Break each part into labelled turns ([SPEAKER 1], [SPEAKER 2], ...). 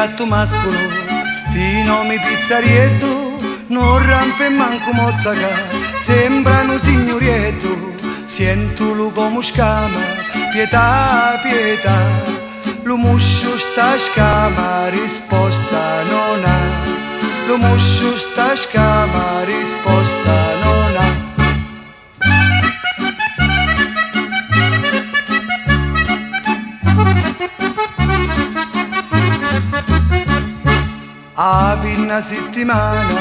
[SPEAKER 1] gatto mascolo, di nome Pizzarietto, non rampe manco mozzaca, sembrano signorietto, sento come scama, pietà, pietà, lo muscio sta scama, risposta non ha, lo muscio sta scama, risposta non ha. A una settimana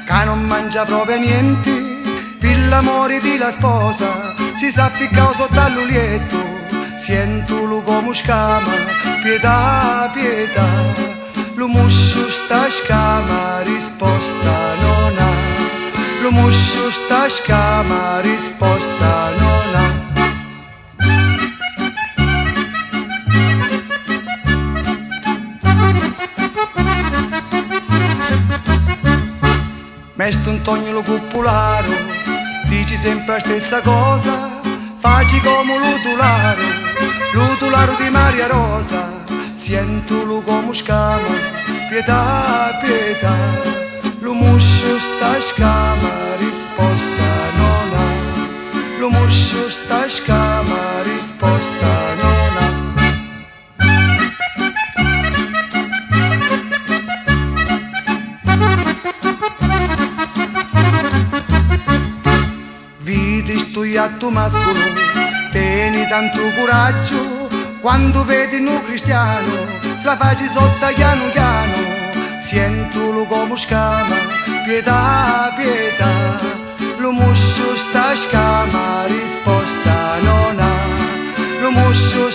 [SPEAKER 1] che non mangia proprio niente, per l'amore di la sposa si sa ficcare sotto all'ulietto, sento lo come scama, pietà, pietà, lo muscio sta scama, risposta non ha, lo muscio sta scama, risposta non ha. Mesto Antonio Cuppolaro, dici sempre la stessa cosa, faci come l'utularo di Maria Rosa, sento lo come scama, pietà, pietà, lo muscio sta scama, risposta non ha, lo muscio sta scama, risposta non ha. Vedi sto gatto mascolo, tieni tanto coraggio, quando vedi un cristiano, se la facci sotto piano piano, sentolo come scama, pietà, pietà, lo muscio sta scama, risposta non ha, lo muscio